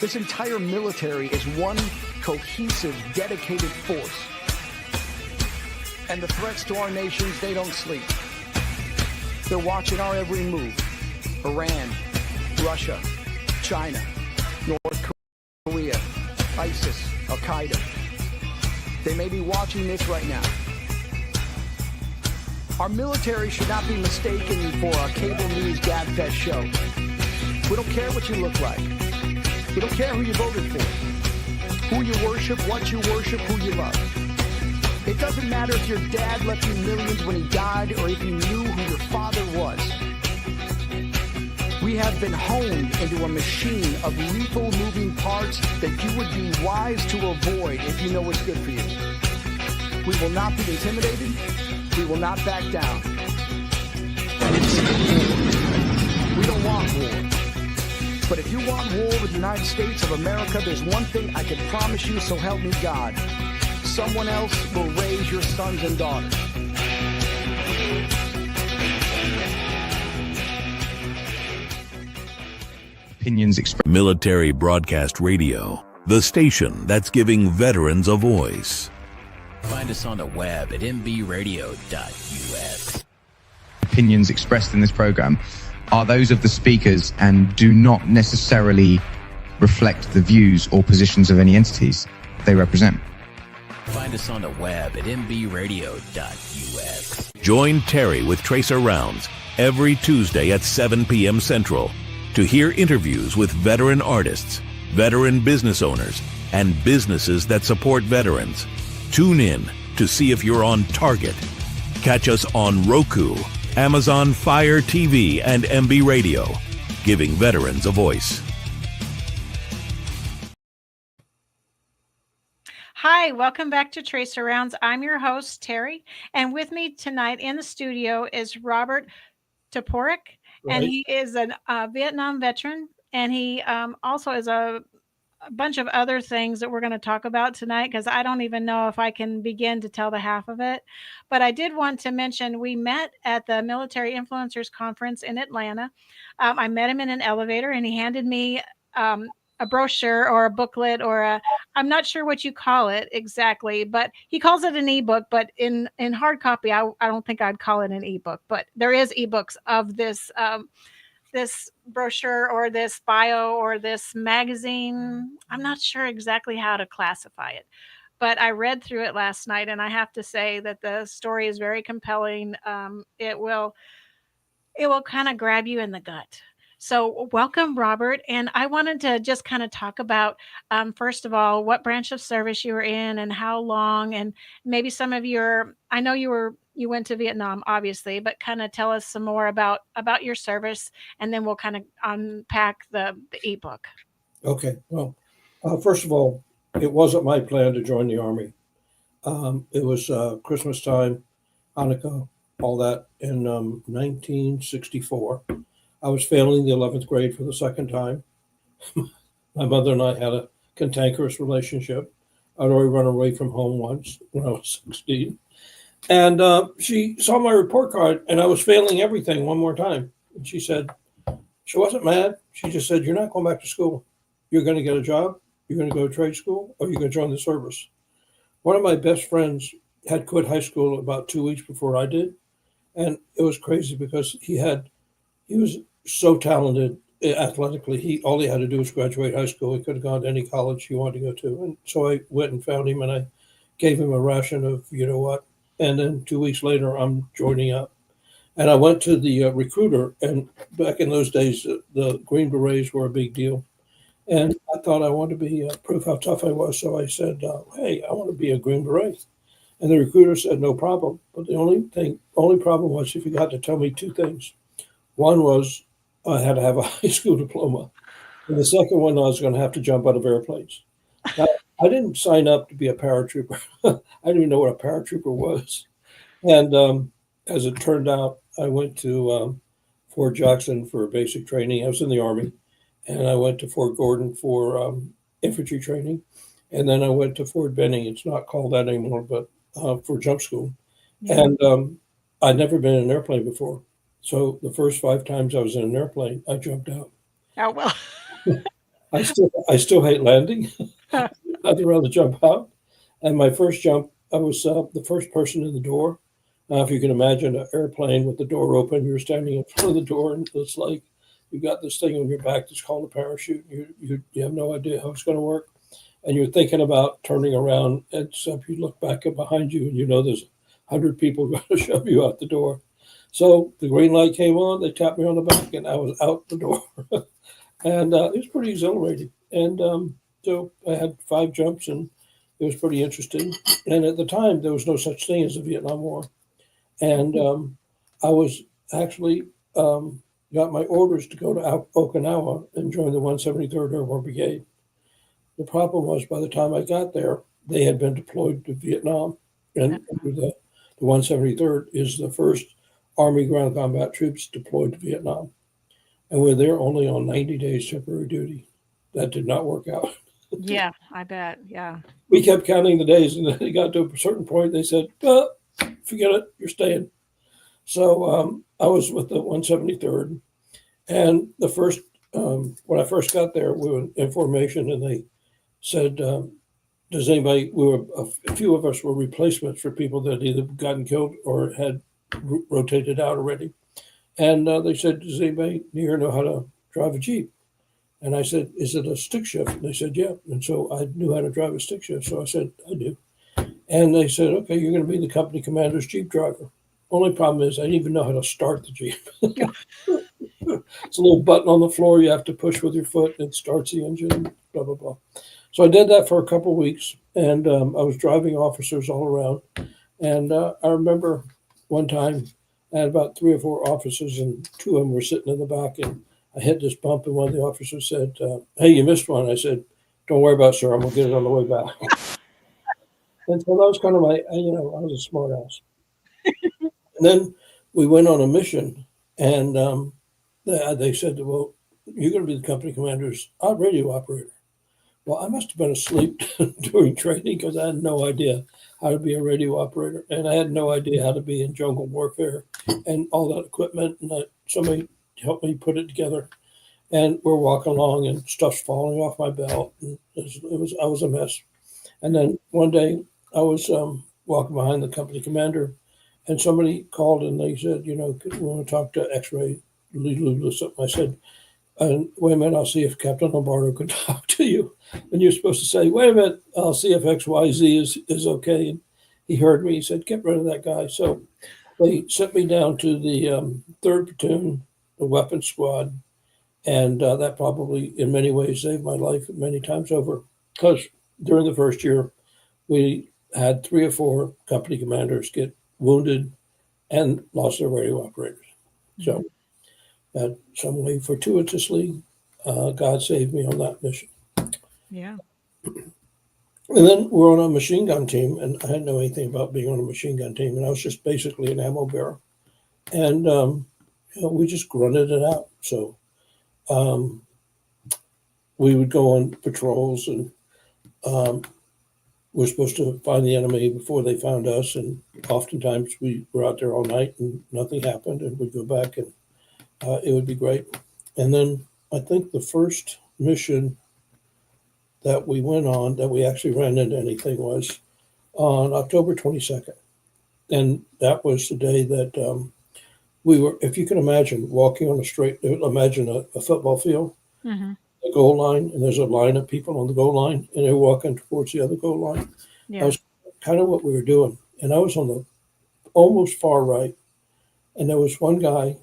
This entire military is one cohesive, dedicated force. And the threats to our nations, they don't sleep. They're watching our every move. Iran, Russia, China, North Korea, ISIS, Al-Qaeda. They may be watching this right now. Our military should not be mistaken for a cable news gabfest show. We don't care what you look like. We don't care who you voted for, who you worship, what you worship, who you love. It doesn't matter if your dad left you millions when he died or if you knew who your father was. We have been honed into a machine of lethal moving parts that you would be wise to avoid if you know what's good for you. We will not be intimidated. We will not back down. We don't want war. But if you want war with the United States of America, there's one thing I can promise you, so help me God. Someone else will raise your sons and daughters. Opinions expressed. Military Broadcast Radio, the station that's giving veterans a voice. Find us on the web at mbradio.us. Opinions expressed in this program are those of the speakers and do not necessarily reflect the views or positions of any entities they represent. Find us on the web at mbradio.us. Join Terry with Tracer Rounds every Tuesday at 7 p.m. Central to hear interviews with veteran artists, veteran business owners, and businesses that support veterans. Tune in to see if you're on target. Catch us on Roku, Amazon Fire TV, and MB Radio, giving veterans a voice. Hi, welcome back to Tracer Rounds. I'm your host, Terry, and with me tonight in the studio is Robert Toporek, and he is a Vietnam veteran, and he also is a bunch of other things that we're going to talk about tonight, because I don't even know if I can begin to tell the half of it. But I did want to mention we met at the Military Influencers Conference in Atlanta. I met him in an elevator, and he handed me a brochure or a booklet or I'm not sure what you call it exactly, but he calls it an ebook. But in hard copy, I don't think I'd call it an ebook. But there is ebooks of this this brochure or this bio or this magazine. I'm not sure exactly how to classify it, but I read through it last night, and I have to say that the story is very compelling. It will kind of grab you in the gut. So welcome, Robert. And I wanted to just kind of talk about, first of all, what branch of service you were in and how long, and maybe some of I know you went to Vietnam, obviously, but kind of tell us some more about your service, and then we'll kind of unpack the ebook. Okay. Well, first of all, it wasn't my plan to join the Army. It was Christmas time, Hanukkah, all that in 1964. I was failing the 11th grade for the second time. My mother and I had a cantankerous relationship. I'd already run away from home once when I was 16. And she saw my report card, and I was failing everything one more time. And she said, she wasn't mad. She just said, you're not going back to school. You're going to get a job. You're going to go to trade school, or you're going to join the service. One of my best friends had quit high school about 2 weeks before I did. And it was crazy because he was so talented athletically. All he had to do was graduate high school. He could have gone to any college he wanted to go to. And so I went and found him, and I gave him a ration of, you know what. And then 2 weeks later, I'm joining up. And I went to the recruiter. And back in those days, the Green Berets were a big deal. And I thought I wanted to be prove how tough I was. So I said, hey, I want to be a Green Beret. And the recruiter said, no problem. But the only problem was he forgot to tell me two things. One was I had to have a high school diploma. And the second one, I was going to have to jump out of airplanes. Now, I didn't sign up to be a paratrooper. I didn't even know what a paratrooper was. And as it turned out, I went to Fort Jackson for basic training. I was in the Army. And I went to Fort Gordon for infantry training. And then I went to Fort Benning. It's not called that anymore, but for jump school. Yeah. And I'd never been in an airplane before. So the first 5 times I was in an airplane, I jumped out. Oh, well. I still hate landing. I'd rather jump out. And my first jump, I was the first person in the door. If you can imagine an airplane with the door open, you're standing in front of the door, and it's like you got this thing on your back that's called a parachute. You have no idea how it's going to work, and you're thinking about turning around, except you look back up behind you, and you know there's 100 people going to shove you out the door. So the green light came on. They tapped me on the back, and I was out the door, and it was pretty exhilarating. And so I had 5 jumps, and it was pretty interesting. And at the time, there was no such thing as the Vietnam War. And I was actually got my orders to go to Okinawa and join the 173rd Airborne Brigade. The problem was by the time I got there, they had been deployed to Vietnam. And the 173rd is the first Army ground combat troops deployed to Vietnam. And we're there only on 90 days temporary duty. That did not work out. Yeah, I bet. Yeah. We kept counting the days, and then they got to a certain point. They said, forget it, you're staying. So I was with the 173rd. And the first, when I first got there, we were in formation, and they said, does anybody, a few of us were replacements for people that had either gotten killed or had rotated out already. And they said, does anybody here know how to drive a Jeep? And I said, is it a stick shift? And they said, yeah. And so I knew how to drive a stick shift. So I said, I do. And they said, okay, you're going to be the company commander's Jeep driver. Only problem is I didn't even know how to start the Jeep. It's a little button on the floor you have to push with your foot, and it starts the engine, blah, blah, blah. So I did that for a couple of weeks, and I was driving officers all around. And I remember one time I had about 3 or 4 officers, and 2 of them were sitting in the back, and I hit this bump, and one of the officers said, hey, you missed one. I said, don't worry about it, sir. I'm going to get it on the way back. And so that was kind of my, I was a smart ass. And then we went on a mission, and they said, well, you're going to be the company commander's radio operator. Well, I must have been asleep during training because I had no idea how to be a radio operator. And I had no idea how to be in jungle warfare and all that equipment. And somebody helped me put it together. And we're walking along, and stuff's falling off my belt. And I was a mess. And then one day I was walking behind the company commander, and somebody called, and they said, we want to talk to X-ray Lulu or something. I said, wait a minute, I'll see if Captain Lombardo can talk to you. And you're supposed to say, wait a minute, I'll see if XYZ is okay. And he heard me. He said, get rid of that guy. So they sent me down to the 3rd Platoon, the weapons squad. And that probably, in many ways, saved my life many times over. Because during the first year, we had 3 or 4 company commanders get wounded and lost their radio operators. So that some way fortuitously, God saved me on that mission. Yeah. And then we're on a machine gun team, and I didn't know anything about being on a machine gun team, and I was just basically an ammo bearer. And we just grunted it out. So we would go on patrols, and we're supposed to find the enemy before they found us. And oftentimes we were out there all night and nothing happened, and we'd go back, and it would be great. And then I think the first mission that we went on that we actually ran into anything was on October 22nd. And that was the day that we were, if you can imagine, walking on imagine a football field, the goal line, and there's a line of people on the goal line, and they're walking towards the other goal line. Yeah. That was kind of what we were doing. And I was on the almost far right, and there was one guy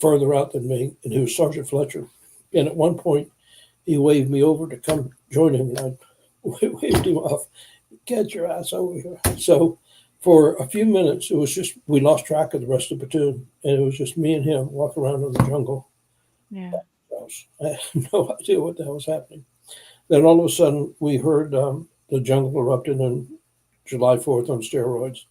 further out than me, and he was Sergeant Fletcher. And at one point, he waved me over to come join him, and I waved him off. Get your ass over here. So for a few minutes, it was just, we lost track of the rest of the platoon, and it was just me and him walking around in the jungle. Yeah. I had no idea what the hell was happening. Then all of a sudden, we heard the jungle erupted on July 4th on steroids,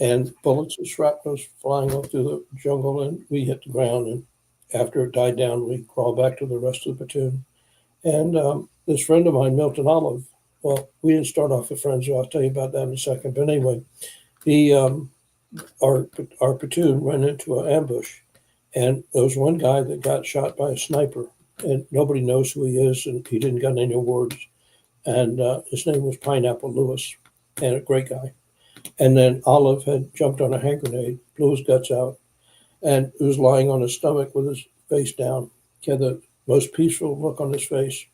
and bullets and shrapnel flying off through the jungle, and we hit the ground. And after it died down, we crawled back to the rest of the platoon. And this friend of mine, Milton L, well, we didn't start off with friends, so I'll tell you about that in a second. But anyway, he, our platoon ran into an ambush, and there was one guy that got shot by a sniper and nobody knows who he is, and he didn't get any awards. And his name was Pineapple Lewis, and a great guy. And then Olive had jumped on a hand grenade, blew his guts out, and was lying on his stomach with his face down. He had the most peaceful look on his face,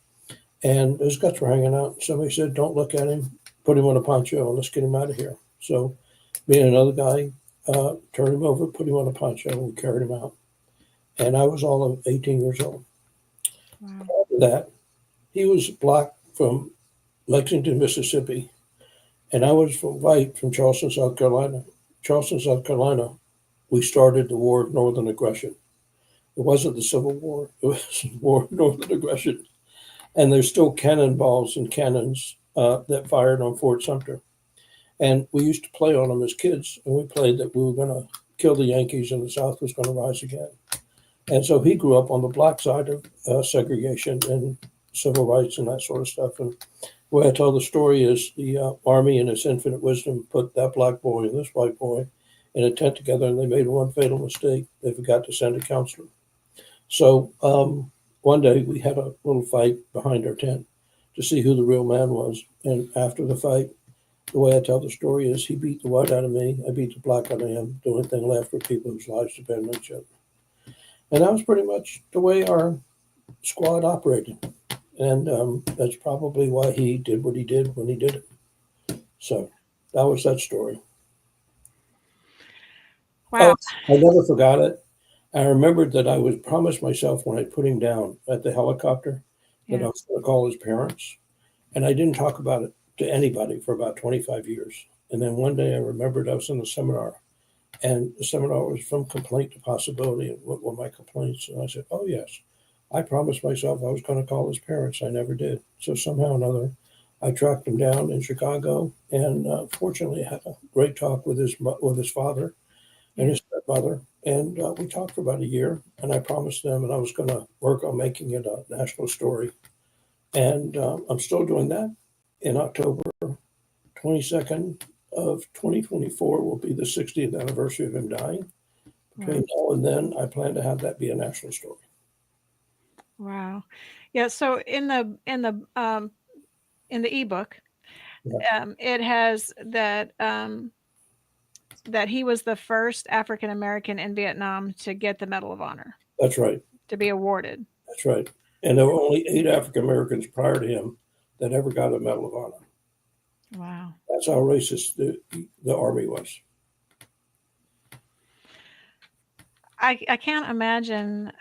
and his guts were hanging out. Somebody said, "Don't look at him. Put him on a poncho and let's get him out of here." So me and another guy turned him over, put him on a poncho, and we carried him out. And I was all of 18 years old. Wow. After that, he was black from Lexington, Mississippi, and I was white from Charleston, South Carolina. Charleston, South Carolina, we started the War of Northern Aggression. It wasn't the Civil War, it was the War of Northern Aggression. And there's still cannonballs and cannons that fired on Fort Sumter. And we used to play on them as kids, and we played that we were going to kill the Yankees and the South was going to rise again. And so he grew up on the black side of segregation and civil rights and that sort of stuff. And the way I tell the story is the Army, in its infinite wisdom, put that black boy and this white boy in a tent together, and they made one fatal mistake. They forgot to send a counselor. So one day we had a little fight behind our tent to see who the real man was. And after the fight, the way I tell the story is he beat the white out of me, I beat the black out of him. The only thing left were people whose lives depend on each other. And that was pretty much the way our squad operated. And that's probably why he did what he did when he did it. So that was that story. Wow. Oh, I never forgot it. I remembered that I was promised myself when I put him down at the helicopter that I was going to call his parents. And I didn't talk about it to anybody for about 25 years. And then one day I remembered I was in a seminar, and the seminar was from complaint to possibility. And what were my complaints? And I said, oh, yes, I promised myself I was going to call his parents. I never did. So somehow or another, I tracked him down in Chicago, and fortunately I had a great talk with his father and his stepmother. And we talked for about a year, and I promised them that I was going to work on making it a national story. And I'm still doing that. In October 22nd of 2024 will be the 60th anniversary of him dying. Between now and then, I plan to have that be a national story. Wow. Yeah. So in the ebook, it has that that he was the first African American in Vietnam to get the Medal of Honor. That's right. To be awarded. That's right. And there were only 8 African Americans prior to him that ever got a Medal of Honor. Wow. That's how racist the Army was. I can't imagine,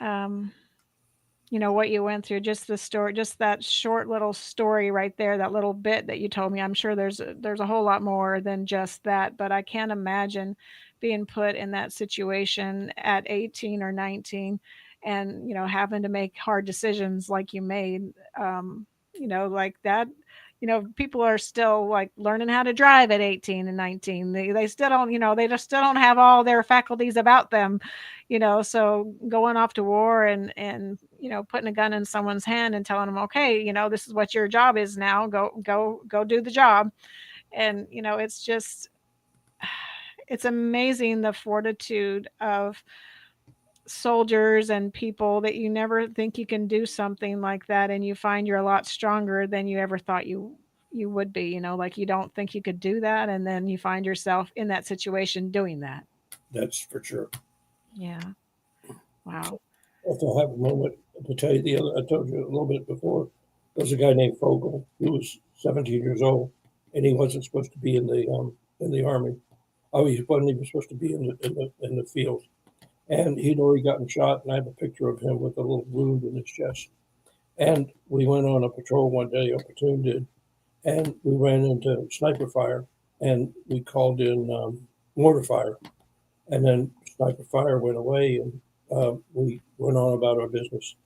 what you went through. Just the story, just that short little story right there, that little bit that you told me. I'm sure there's a whole lot more than just that, but I can't imagine being put in that situation at 18 or 19 and, having to make hard decisions like you made, like that. People are still like learning how to drive at 18 and 19. They still don't, they just still don't have all their faculties about them, so going off to war and putting a gun in someone's hand and telling them, okay, this is what your job is now, go do the job. And, it's just, it's amazing the fortitude of soldiers and people that you never think you can do something like that, and you find you're a lot stronger than you ever thought you would be. Like you don't think you could do that, and then you find yourself in that situation doing that. That's for sure. Yeah. Wow. If I have a moment to tell you I told you a little bit before. There was a guy named Fogel who was 17 years old, and he wasn't supposed to be in the Army. Oh, he wasn't even supposed to be in the field. And he'd already gotten shot, and I have a picture of him with a little wound in his chest. And we went on a patrol one day, a platoon did, and we ran into sniper fire, and we called in mortar fire. And then sniper fire went away, and we went on about our business.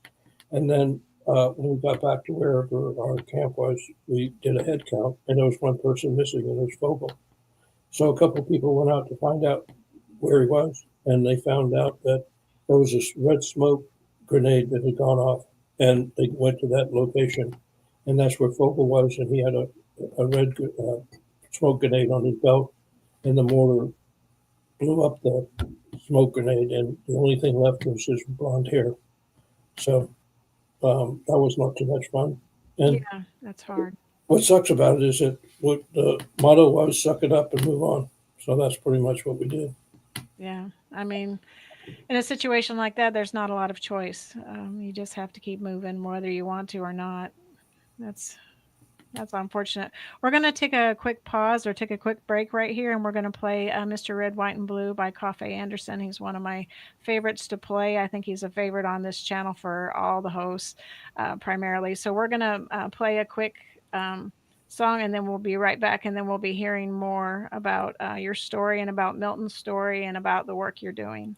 And then when we got back to wherever our camp was, we did a head count, and there was one person missing, and it was Fogel. So a couple of people went out to find out where he was, and they found out that there was this red smoke grenade that had gone off, and they went to that location, and that's where Fogel was, and he had a red smoke grenade on his belt, and the mortar blew up the smoke grenade, and the only thing left was his blonde hair. So that was not too much fun. And Yeah, that's hard. what sucks about it is that what the motto was, suck it up and move on. So that's pretty much what we did. Yeah. I mean, in a situation like that, there's not a lot of choice. You just have to keep moving whether you want to or not. That's That's unfortunate. We're going to take a quick pause or take a quick break right here, and we're going to play Mr. Red, White, and Blue by Coffee Anderson. He's one of my favorites to play. I think he's a favorite on this channel for all the hosts, primarily. So we're going to play a quick song, and then we'll be right back, and then we'll be hearing more about your story and about Milton's story and about the work you're doing.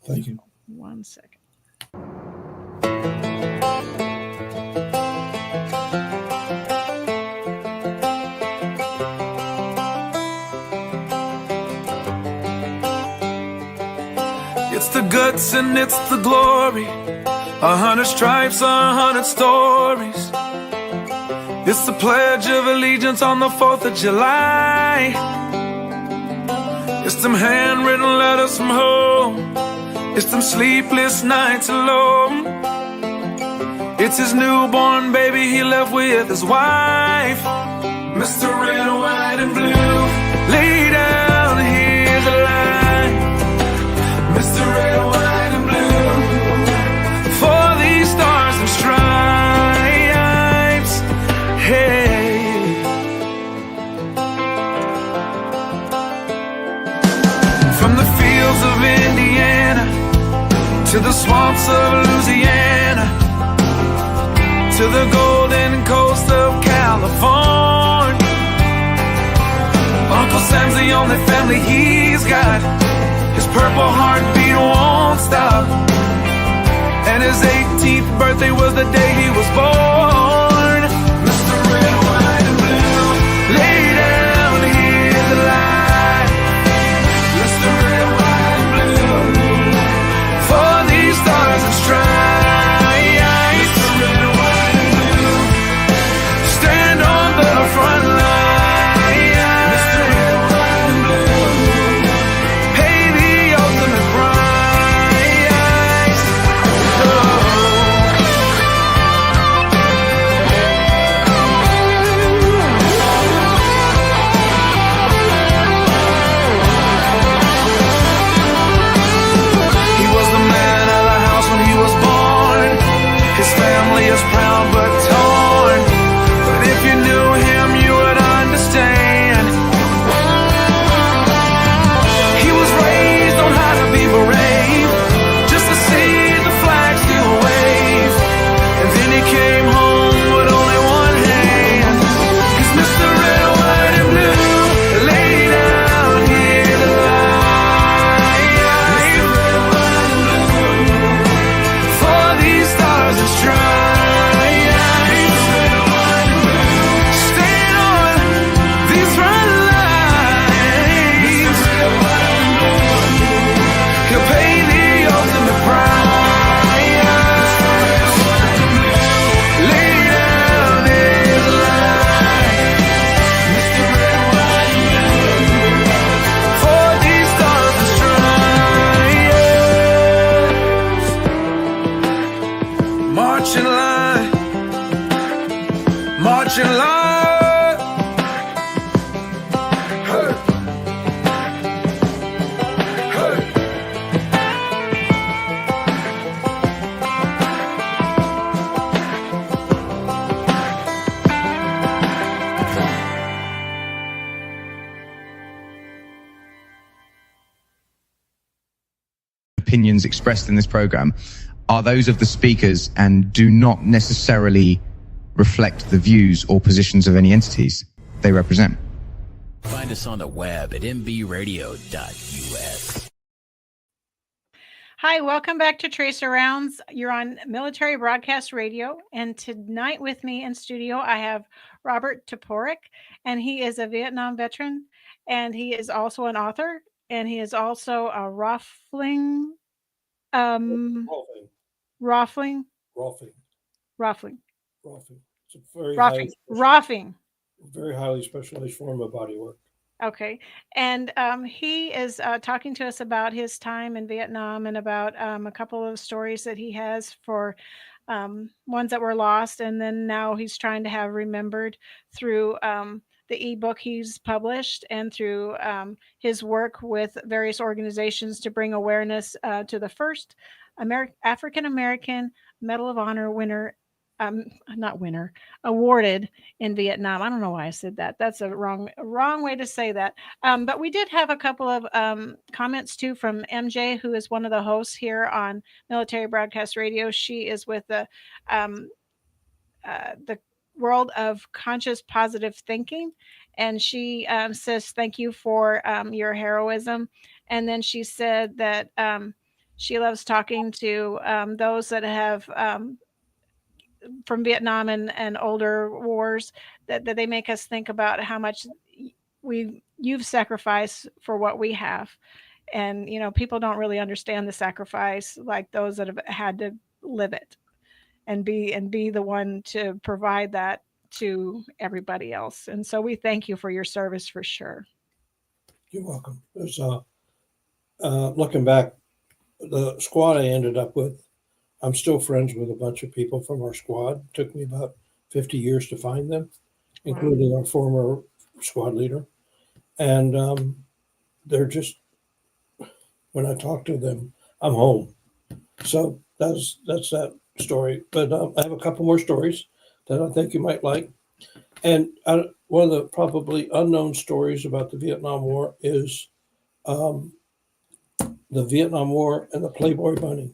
Thank you. 1 second. It's the guts and it's the glory. 100 stripes, 100 stories. It's the Pledge of Allegiance on the 4th of July. It's them handwritten letters from home. It's them sleepless nights alone. It's his newborn baby he left with his wife. Mr. Red, White, and Blue, lay down, here's a line. Mr. Red, White, and Blue, for these stars and stripes. Hey. From the fields of Indiana to the swamps of Louisiana, to the golden coast of California, Uncle Sam's the only family he's got. His purple heartbeat won't stop, and his 18th birthday was the day he was born. Mr. Red, White, and Blue, lay down, here's the light. Mr. Red, White, and Blue, for these stars and stripes. Mr. Red, White, and Blue, stand on the front line. Mr. Red, White, and Blue, pay the ultimate price. Oh. He was the man of the house when he was born. His family is proud but torn. But if you knew him, you would understand. He was raised on how to be brave, just to see the flag still wave. And then he came home with only one hand. 'Cause Mr. Red, White, and Blue, lay down here to lie. Mr. Red, White, and Blue, for these stars and stripes. Red, White, and Blue, stand on these front lines. Red, White, and Blue, he'll pay the ultimate price. Lay down his life. Mr. Red, White, and Blue, for these stars and stripes. March in line, march in line. Hey. Hey. Opinions expressed in this program are those of the speakers and do not necessarily reflect the views or positions of any entities they represent. Find us on the web at mbradio.us. Hi, welcome back to Tracer Rounds. You're on Military Broadcast Radio, and tonight with me in studio I have Robert Toporek, and he is a Vietnam veteran, and he is also an author, and he is also a Roffling, Rolfing. Roffling, Rolfing. Roffling, Rolfing. It's a very Roffing, Roffing. very highly specialized form of body work. Okay. And he is talking to us about his time in Vietnam and about a couple of stories that he has for ones that were lost, and then now he's trying to have remembered through the ebook he's published and through his work with various organizations to bring awareness to the first African American Medal of Honor winner, not winner, awarded in Vietnam. I don't know why I said that. That's a wrong way to say that. But we did have a couple of comments too from MJ, who is one of the hosts here on Military Broadcast Radio. She is with the world of conscious positive thinking, and she says thank you for your heroism. And then she said that she loves talking to those that have from Vietnam and older wars, that they make us think about how much you've sacrificed for what we have. And people don't really understand the sacrifice like those that have had to live it and be the one to provide that to everybody else. And so we thank you for your service for sure. You're welcome. There's looking back, the squad I ended up with, I'm still friends with a bunch of people from our squad. It took me about 50 years to find them, including our former squad leader. And they're just, when I talk to them, I'm home. So that's that story. But I have a couple more stories that I think you might like. And one of the probably unknown stories about the Vietnam War is the Vietnam War and the Playboy Bunny.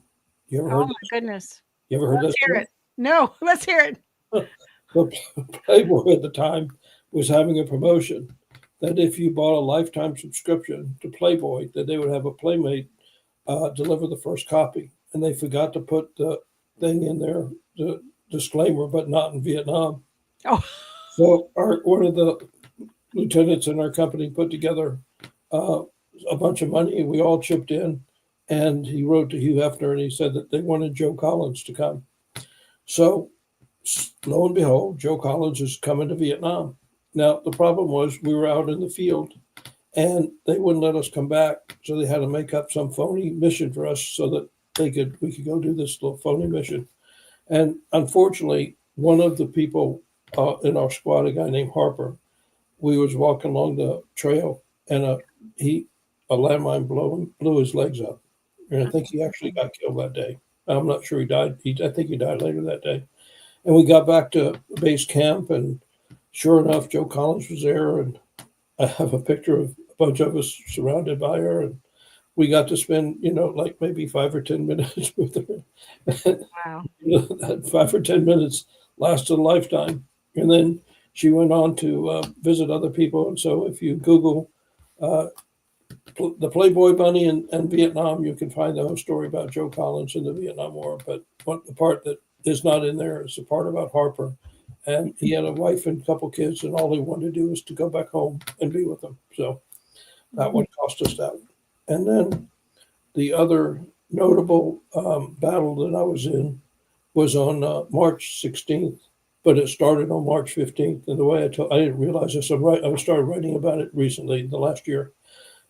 You ever heard? Oh my goodness! You ever heard Let's that? Hear it. No, let's hear it. The Playboy at the time was having a promotion that if you bought a lifetime subscription to Playboy, that they would have a Playmate deliver the first copy. And they forgot to put the thing in there, the disclaimer, but not in Vietnam. Oh. So one of the lieutenants in our company put together a bunch of money. We all chipped in, and he wrote to Hugh Hefner, and he said that they wanted Joe Collins to come. So lo and behold, Joe Collins is coming to Vietnam. Now, the problem was we were out in the field, and they wouldn't let us come back, so they had to make up some phony mission for us so that we could go do this little phony mission. And unfortunately, one of the people in our squad, a guy named Harper, we was walking along the trail, and a landmine blew his legs up. And I think he actually got killed that day. I'm not sure he died. I think he died later that day. And we got back to base camp, and sure enough, Joe Collins was there. And I have a picture of a bunch of us surrounded by her. And we got to spend, like maybe 5 or 10 minutes with her. Wow. That 5 or 10 minutes lasted a lifetime. And then she went on to visit other people. And so if you Google the Playboy Bunny and Vietnam, you can find the whole story about Joe Collins in the Vietnam War. But the part that is not in there is the part about Harper. And he had a wife and a couple kids, and all he wanted to do was to go back home and be with them. So that one cost us that. And then the other notable battle that I was in was on March 16th, but it started on March 15th. And the way I didn't realize this. I started writing about it recently, the last year.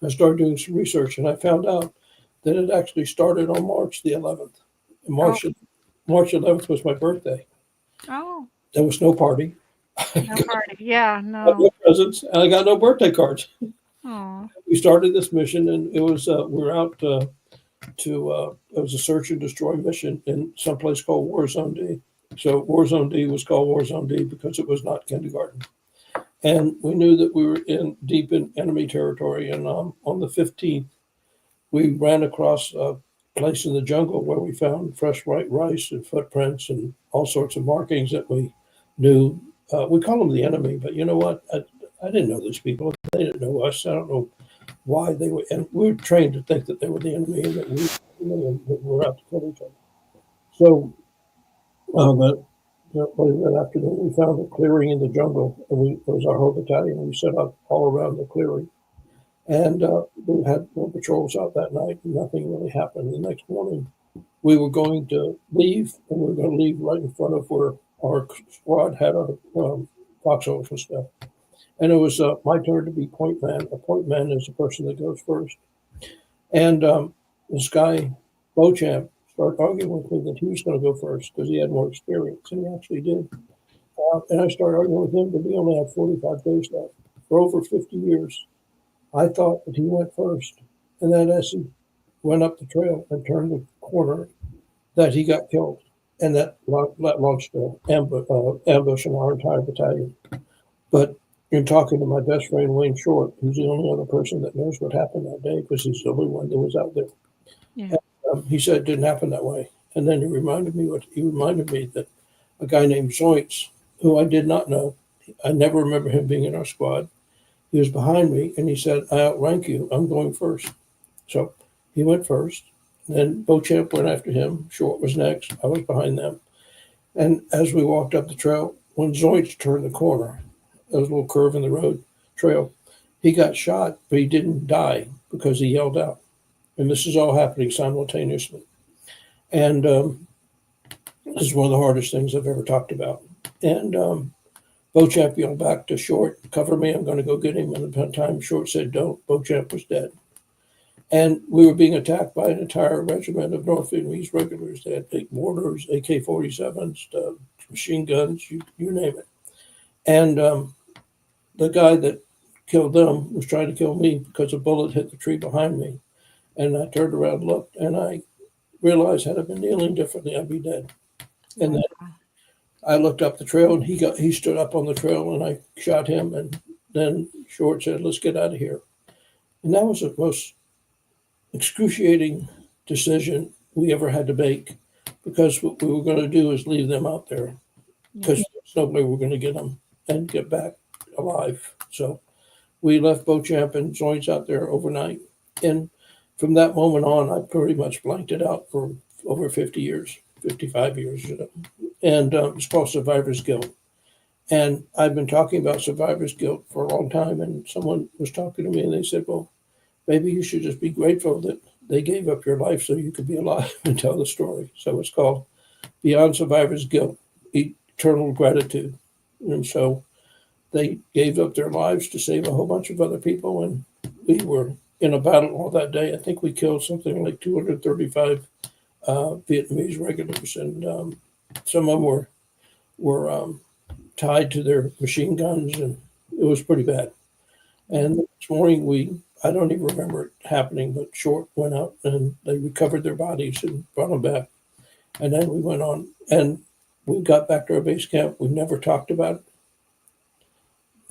I started doing some research, and I found out that it actually started on March the 11th. And March 11th was my birthday. Oh. There was no party. No party. Yeah, no. No presents, and I got no birthday cards. Oh. We started this mission, and it was we were out it was a search and destroy mission in some place called War Zone D. So War Zone D was called War Zone D because it was not kindergarten. And we knew that we were deep in enemy territory. And on the 15th, we ran across a place in the jungle where we found fresh white rice and footprints and all sorts of markings that we knew. We call them the enemy, but you know what? I didn't know these people. They didn't know us. I don't know why they were. And we were trained to think that they were the enemy and that we were out to kill each other. So that afternoon, we found a clearing in the jungle, and it was our whole battalion. We set up all around the clearing, and we had no patrols out that night. And nothing really happened. The next morning, we were going to leave, and we were going to leave right in front of where our squad had our foxholes and stuff. And it was my turn to be point man. A point man is the person that goes first. And this guy, Beauchamp, start arguing with me that he was going to go first because he had more experience, and he actually did. And I started arguing with him, but we only had 45 days left. For over 50 years, I thought that he went first. And then as he went up the trail and turned the corner, that he got killed. And that launched an ambush on our entire battalion. But in talking to my best friend, Wayne Short, who's the only other person that knows what happened that day because he's the only one that was out there, Yeah. he said it didn't happen that way. And then he reminded me that a guy named Zoints, who I did not know, I never remember him being in our squad. He was behind me and he said, I outrank you. I'm going first. So he went first. Then Beauchamp went after him. Short was next. I was behind them. And as we walked up the trail, when Zoints turned the corner, there was a little curve in the road trail, he got shot, but he didn't die because he yelled out. And this is all happening simultaneously. And this is one of the hardest things I've ever talked about. And Beauchamp yelled back to Short, cover me, I'm going to go get him. And the time Short said, don't, Beauchamp was dead. And we were being attacked by an entire regiment of North Vietnamese regulars. They had big mortars, AK-47s, machine guns, you name it. And the guy that killed them was trying to kill me because a bullet hit the tree behind me. And I turned around, looked, and I realized had I been kneeling differently, I'd be dead. And then I looked up the trail, and he stood up on the trail, and I shot him. And then Short said, let's get out of here. And that was the most excruciating decision we ever had to make, because what we were going to do is leave them out there because there's no way we're going to get them and get back alive. So we left Beauchamp and Zoints out there overnight. And from that moment on, I pretty much blanked it out for over 50 years, 55 years. And it's called survivor's guilt. And I've been talking about survivor's guilt for a long time. And someone was talking to me and they said, well, maybe you should just be grateful that they gave up your life so you could be alive and tell the story. So it's called Beyond Survivor's Guilt, Eternal Gratitude. And so they gave up their lives to save a whole bunch of other people. And we were in a battle all that day. I think we killed something like 235 Vietnamese regulars. And some of them were tied to their machine guns. And it was pretty bad. And this morning I don't even remember it happening, but Short went out and they recovered their bodies and brought them back. And then we went on and we got back to our base camp. We never talked about it.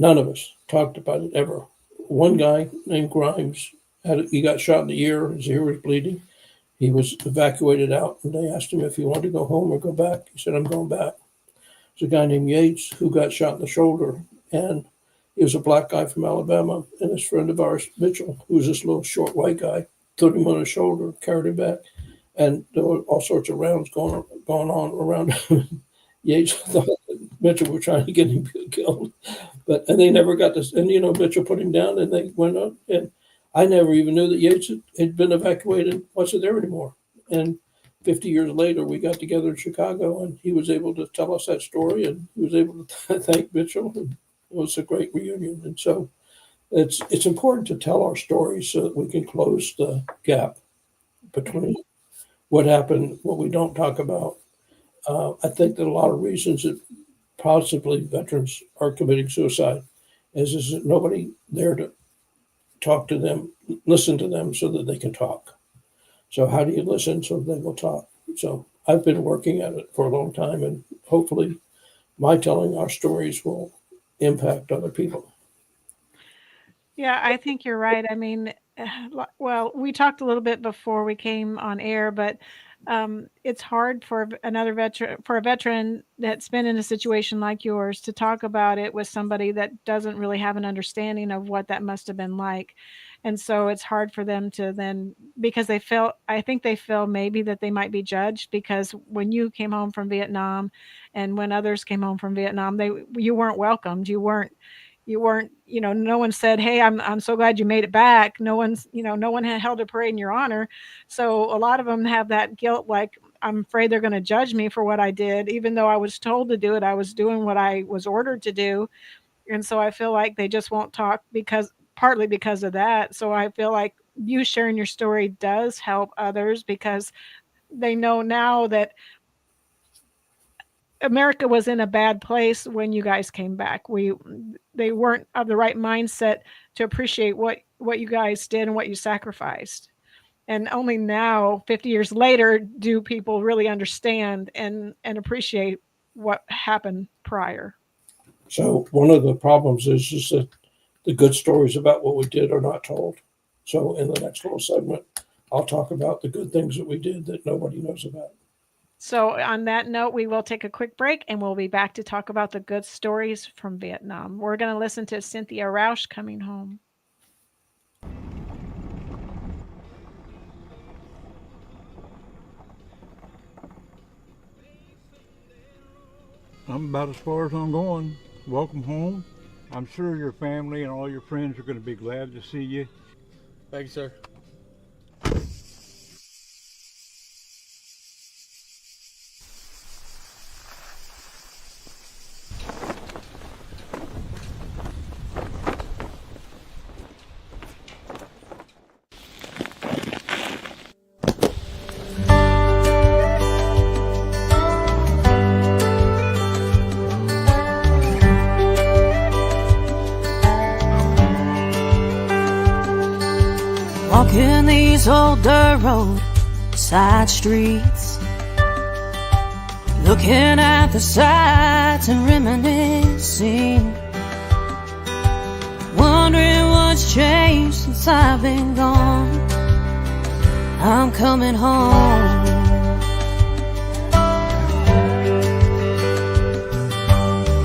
None of us talked about it ever. One guy named Grimes, he got shot in the ear. His ear was bleeding. He was evacuated out, and they asked him if he wanted to go home or go back. He said, I'm going back. There's a guy named Yates who got shot in the shoulder, and he was a black guy from Alabama, and his friend of ours, Mitchell, who was this little short white guy, put him on his shoulder, carried him back, and there were all sorts of rounds going on around him. Yates thought that Mitchell was trying to get him killed, and they never got this. And Mitchell put him down, and they went on. And I never even knew that Yates had been evacuated, wasn't there anymore. And 50 years later, we got together in Chicago, and he was able to tell us that story, and he was able to thank Mitchell. And it was a great reunion. And so it's important to tell our stories so that we can close the gap between what happened, what we don't talk about. I think that a lot of reasons that possibly veterans are committing suicide is that nobody there to talk to them, listen to them so that they can talk. So how do you listen so they will talk? So I've been working at it for a long time, and hopefully my telling our stories will impact other people. Yeah, I think you're right. I mean, well, we talked a little bit before we came on air, but it's hard for a veteran that's been in a situation like yours to talk about it with somebody that doesn't really have an understanding of what that must have been like. And so it's hard for them to then, because I think they feel maybe that they might be judged, because when you came home from Vietnam and when others came home from Vietnam, you weren't welcomed. You weren't, no one said, hey, I'm so glad you made it back. No one had held a parade in your honor. So a lot of them have that guilt, like, I'm afraid they're going to judge me for what I did. Even though I was told to do it, I was doing what I was ordered to do. And so I feel like they just won't talk, partly because of that. So I feel like you sharing your story does help others, because they know now that America was in a bad place when you guys came back. They weren't of the right mindset to appreciate what you guys did and what you sacrificed. And only now, 50 years later, do people really understand and appreciate what happened prior. So one of the problems is that the good stories about what we did are not told. So in the next little segment, I'll talk about the good things that we did that nobody knows about. So on that note, we will take a quick break and we'll be back to talk about the good stories from Vietnam. We're going to listen to Cynthia Rausch, Coming Home. I'm about as far as I'm going. Welcome home. I'm sure your family and all your friends are going to be glad to see you. Thank you, sir. Walking these old dirt road side streets, looking at the sights and reminiscing, wondering what's changed since I've been gone. I'm coming home.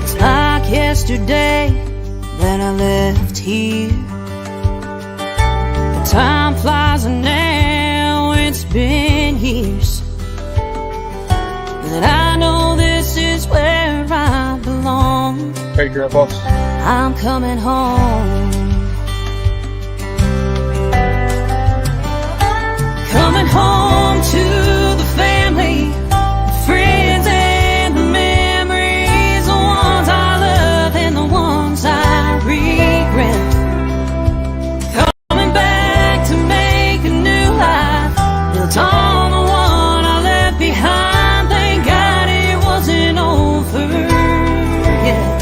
It's like yesterday that I left here. Time flies and now it's been years, but I know this is where I belong. Hey, Grandboss. I'm coming home. Coming home to the family, the friends and the memories, the ones I love and the ones I regret. On the one I left behind, thank God it wasn't over yet.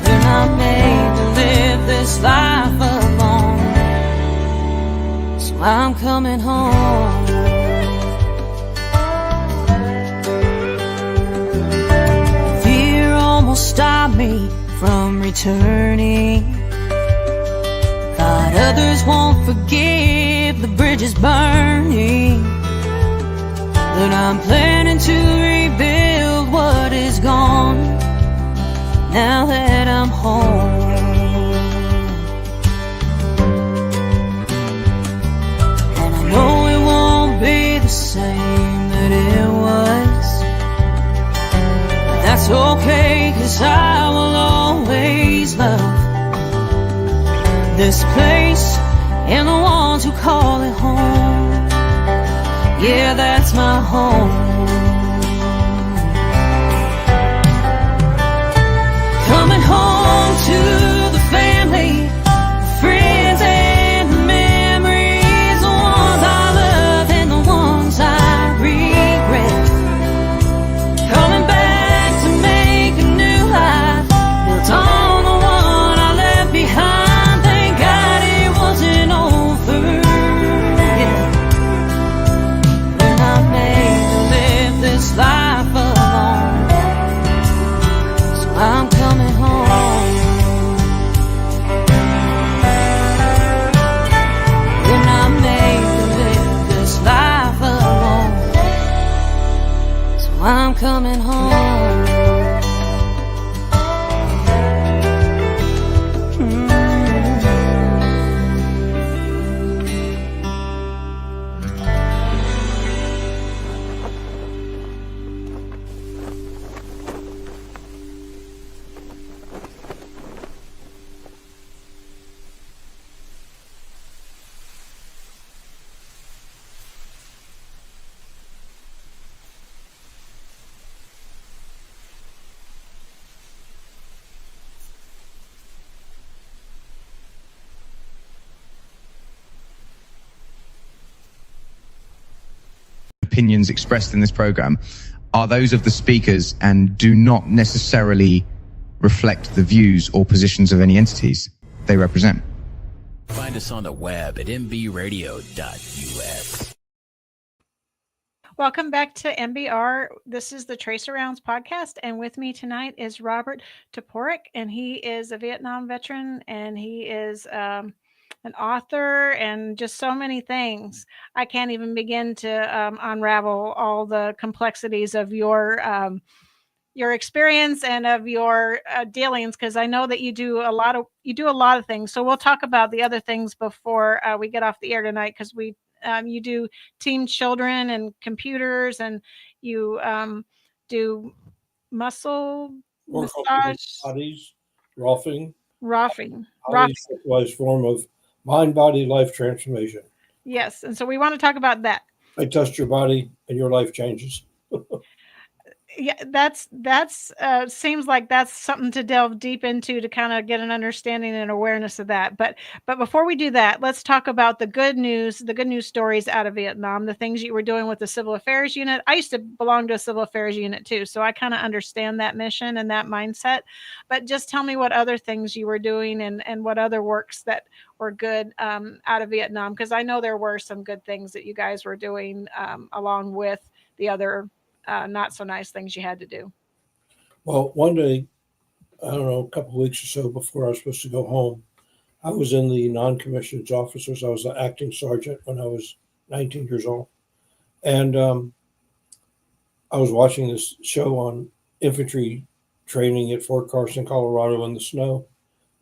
Then I'm made to live this life alone, so I'm coming home. Fear almost stopped me from returning. Thought others won't forgive the bridges burning, but I'm planning to rebuild what is gone now that I'm home. And I know it won't be the same that it was, but that's okay, 'cause I will always love this place and the ones who call it home. Yeah, that's my home. Coming home to the family, friends and the memories, the ones I love and the ones I regret. Coming back to make a new life, built on the one I left behind. Over, yeah. When I'm made to live opinions expressed in this program are those of the speakers and do not necessarily reflect the views or positions of any entities they represent. Find us on the web at mbradio.us. Welcome back to MBR. This is the Trace Arounds podcast, and with me tonight is Robert Toporek, and he is a Vietnam veteran, and he is an author, and just so many things. I can't even begin to unravel all the complexities of your experience and of your dealings, because I know that you do a lot of things. So we'll talk about the other things before we get off the air tonight, because you do team children and computers, and you do muscle massage, bodies, roughing, roughing. specialized form of mind-body life transformation. Yes, and so we want to talk about that. I test your body, and your life changes. Yeah, that's seems like that's something to delve deep into to kind of get an understanding and awareness of that. But before we do that, let's talk about the good news stories out of Vietnam, the things you were doing with the Civil Affairs Unit. I used to belong to a Civil Affairs Unit too, so I kind of understand that mission and that mindset. But just tell me what other things you were doing and what other works that were good out of Vietnam, because I know there were some good things that you guys were doing along with the other not so nice things you had to do. Well, one day, I don't know, a couple of weeks or so before I was supposed to go home, I was in the non-commissioned officers. I was an acting sergeant when I was 19 years old. And I was watching this show on infantry training at Fort Carson, Colorado in the snow.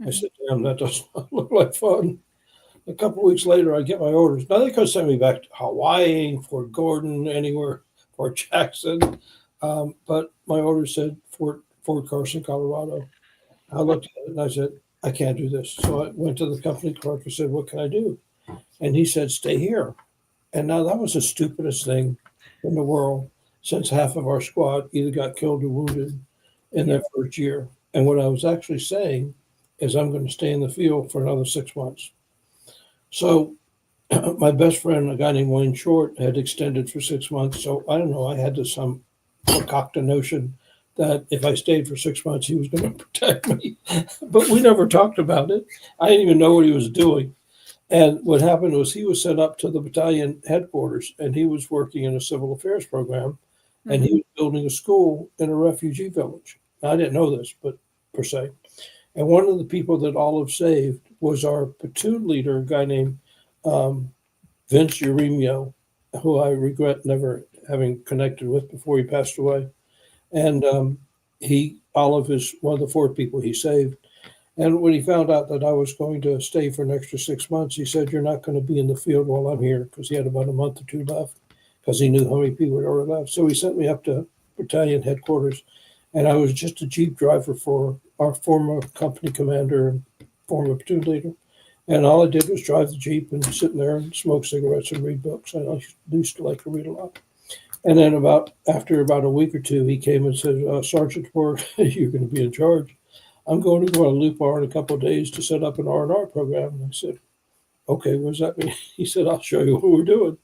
I said, damn, that does not look like fun. A couple of weeks later, I get my orders. Now, they could send me back to Hawaii, Fort Gordon, anywhere, Fort Jackson. But my order said Fort Carson, Colorado. I looked at it and I said, I can't do this. So I went to the company clerk and said, what can I do? And he said, stay here. And now that was the stupidest thing in the world, since half of our squad either got killed or wounded in that first year. And what I was actually saying is I'm going to stay in the field for another 6 months. So my best friend, a guy named Wayne Short, had extended for 6 months. So I don't know, I had some concoct a notion that if I stayed for 6 months, he was going to protect me. But we never talked about it. I didn't even know what he was doing. And what happened was he was sent up to the battalion headquarters, and he was working in a civil affairs program, and he was building a school in a refugee village. Now, I didn't know this, but per se. And one of the people that Olive saved was our platoon leader, a guy named Vince Uremio, who I regret never having connected with before he passed away. And Olive is one of the 4 people he saved. And when he found out that I was going to stay for an extra 6 months, he said, you're not going to be in the field while I'm here, because he had about a month or 2 left, because he knew how many people had already left. So he sent me up to battalion headquarters, and I was just a Jeep driver for our former company commander and former platoon leader. And all I did was drive the Jeep and sit in there and smoke cigarettes and read books. I used to like to read a lot. And then after about a week or 2, he came and said, Sergeant Toporek, you're going to be in charge. I'm going to go to Loop R in a couple of days to set up an R&R program. And I said, okay, what does that mean? He said, I'll show you what we're doing.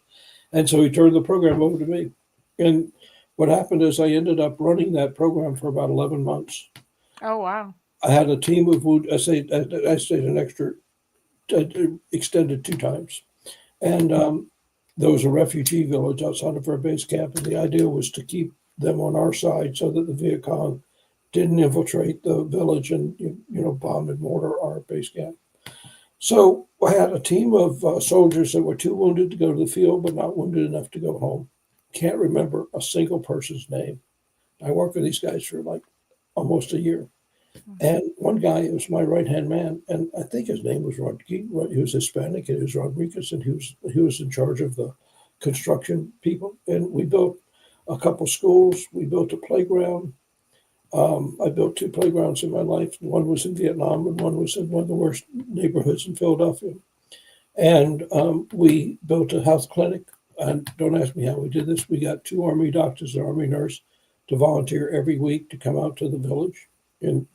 And so he turned the program over to me. And what happened is I ended up running that program for about 11 months. Oh, wow. I had a team of I stayed an extra, extended 2 times. And there was a refugee village outside of our base camp. And the idea was to keep them on our side so that the Viet Cong didn't infiltrate the village and, bomb and mortar our base camp. So I had a team of soldiers that were too wounded to go to the field, but not wounded enough to go home. Can't remember a single person's name. I worked with these guys for like almost a year. And one guy was my right-hand man, and I think his name was Rodriguez. He was Hispanic, and he was Rodriguez, and he was in charge of the construction people. And we built a couple schools. We built a playground. I built 2 playgrounds in my life. One was in Vietnam, and one was in one of the worst neighborhoods in Philadelphia. And we built a health clinic. And don't ask me how we did this. We got 2 Army doctors and Army nurse to volunteer every week to come out to the village, and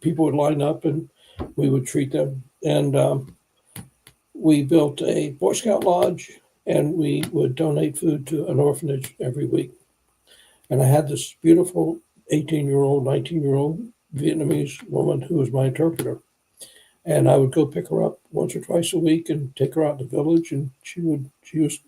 people would line up and we would treat them. And we built a Boy Scout lodge, and we would donate food to an orphanage every week. And I had this beautiful 18-year-old, 19-year-old Vietnamese woman who was my interpreter. And I would go pick her up once or twice a week and take her out to the village. And she was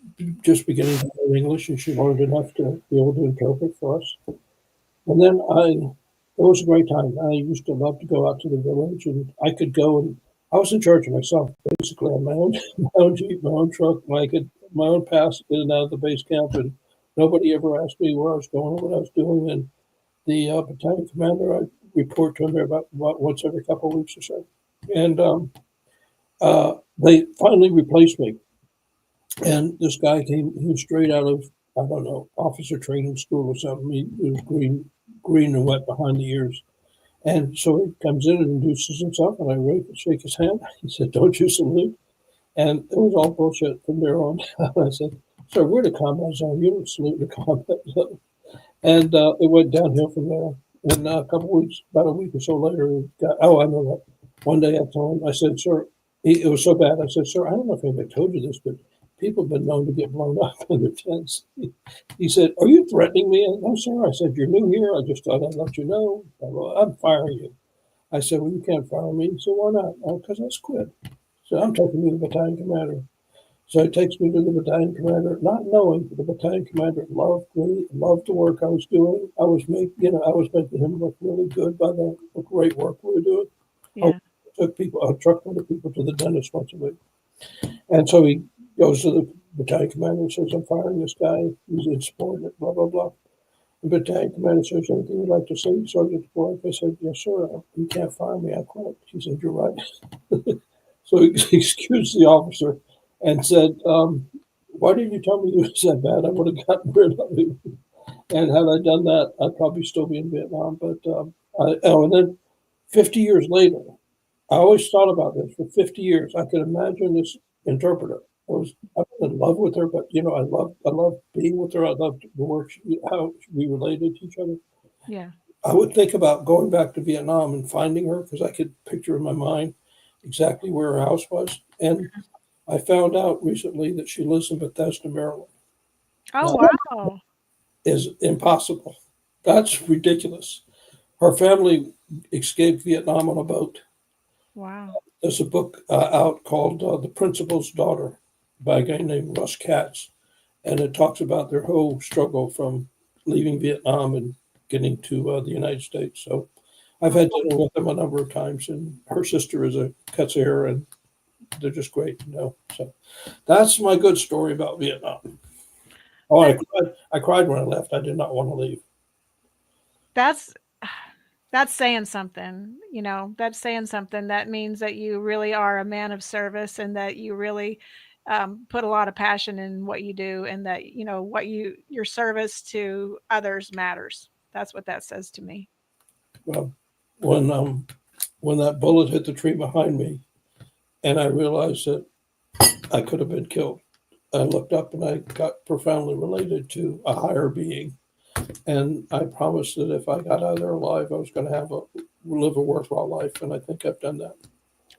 just beginning to learn English, and she learned enough to be able to interpret for us. And then it was a great time. I used to love to go out to the village, and I could go, and I was in charge of myself, basically, on my own, my own Jeep, my own truck, my own pass in and out of the base camp, and nobody ever asked me where I was going or what I was doing. And the battalion commander, I report to him about once every couple of weeks or so. And they finally replaced me. And this guy he was straight out of, I don't know, officer training school or something. He was green and wet behind the ears. And so he comes in and introduces himself, and I shake his hand. He said, "Don't you salute?" And it was all bullshit from there on. I said, "Sir, we're the combat zone. You don't salute the combat zone." And it went downhill from there. And a couple of weeks, about a week or so later, I know that. One day I told him, I said, "Sir," it was so bad. I said, "Sir, I don't know if anybody told you this, but people have been known to get blown up in their tents." He said, "Are you threatening me?" "No, sir." I said, "You're new here. I just thought I'd let you know. I'm firing you." I said, "Well, you can't fire me." He said, "Why not?" "Oh, because I quit." So I'm taking you to the battalion commander. So he takes me to the battalion commander, not knowing the battalion commander loved me, loved the work I was doing. I was making him look really good by the great work we were doing. Yeah. I trucked other people to the dentist once a week. And so he goes to the battalion commander and says, "I'm firing this guy. He's insubordinate, blah, blah, blah." The battalion commander says, "Anything you'd like to say, Sergeant Toporek?" I said, "Yes, sir. You can't fire me. I quit." He said, "You're right." So he excused the officer and said, "Why didn't you tell me you was that bad? I would have gotten rid of him." And had I done that, I'd probably still be in Vietnam. But and then 50 years later, I always thought about this. For 50 years, I could imagine this interpreter. I've been in love with her, but I love being with her. I loved the work, how we related to each other. Yeah. I would think about going back to Vietnam and finding her because I could picture in my mind exactly where her house was. And I found out recently that she lives in Bethesda, Maryland. Oh, Now, wow. that is impossible. That's ridiculous. Her family escaped Vietnam on a boat. Wow. There's a book out called The Principal's Daughter by a guy named Russ Katz. And it talks about their whole struggle from leaving Vietnam and getting to the United States. So I've had dinner with them a number of times, and her sister cuts hair, and they're just great, So that's my good story about Vietnam. Oh, I cried when I left. I did not want to leave. That's saying something, that's saying something. That means that you really are a man of service, and that you really put a lot of passion in what you do, and that, your service to others matters. That's what that says to me. Well, when that bullet hit the tree behind me, and I realized that I could have been killed, I looked up and I got profoundly related to a higher being. And I promised that if I got out of there alive, I was going to live a worthwhile life. And I think I've done that.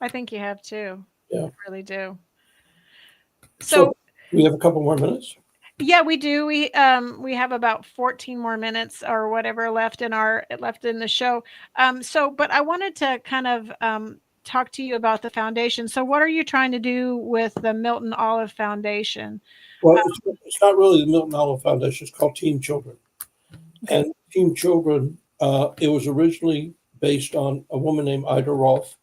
I think you have too. Yeah. I really do. So we have a couple more minutes. Yeah, we do. We have about 14 more minutes or whatever left in the show. But I wanted to kind of talk to you about the foundation. So what are you trying to do with the Milton Olive Foundation? Well, it's not really the Milton L Foundation. It's called Team Children. Okay. And Team Children, it was originally based on a woman named Ida Rolf,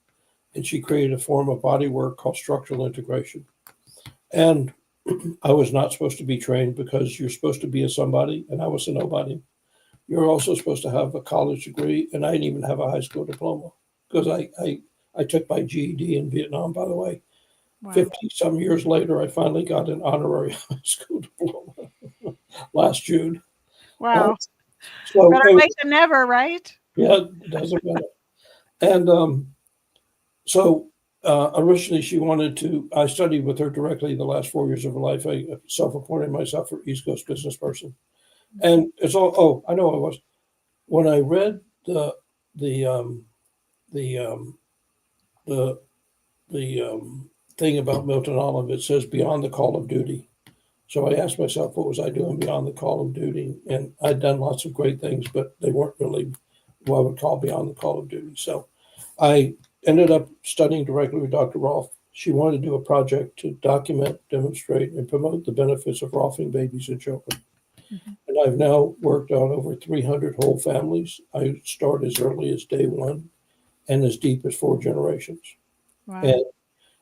and she created a form of body work called structural integration. And I was not supposed to be trained because you're supposed to be a somebody, and I was a nobody. You're also supposed to have a college degree, and I didn't even have a high school diploma because I took my GED in Vietnam, by the way. Wow. 50-some years later, I finally got an honorary high school diploma last June. Wow. So better late than never, right? Yeah, it doesn't matter. And originally I studied with her directly the last 4 years of her life. I self-appointed myself for East Coast business person. And it's all, I know I was. When I read the thing about Milton Olive, it says beyond the call of duty. So I asked myself, what was I doing beyond the call of duty? And I'd done lots of great things, but they weren't really what I would call beyond the call of duty. So I ended up studying directly with Dr. Rolfe. She wanted to do a project to document, demonstrate, and promote the benefits of Rolfing babies and children. Mhm. And I've now worked on over 300 whole families. I start as early as day one and as deep as 4 generations. Wow. And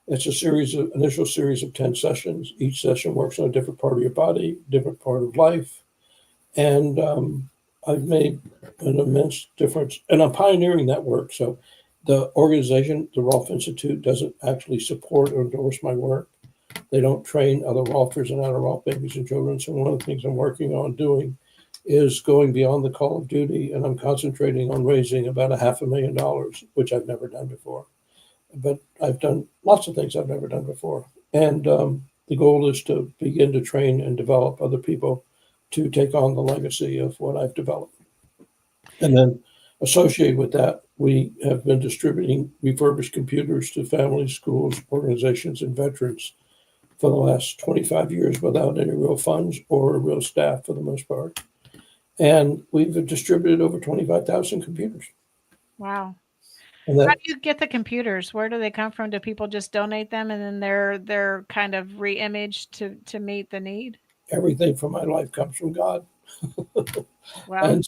it's initial series of 10 sessions. Each session works on a different part of your body, different part of life. And I've made an immense difference. And I'm pioneering that work. So the organization, the Rolfe Institute, doesn't actually support or endorse my work. They don't train other Rolfers and outer Rolfe babies and children. So one of the things I'm working on doing is going beyond the call of duty. And I'm concentrating on raising about $500,000, which I've never done before. But I've done lots of things I've never done before. And the goal is to begin to train and develop other people to take on the legacy of what I've developed. And then associated with that, we have been distributing refurbished computers to families, schools, organizations, and veterans for the last 25 years without any real funds or real staff for the most part. And we've distributed over 25,000 computers. Wow. And How that do you get the computers? Where do they come from? Do people just donate them and then they're kind of re-imaged to meet the need? everything from my life comes from God. Wow. And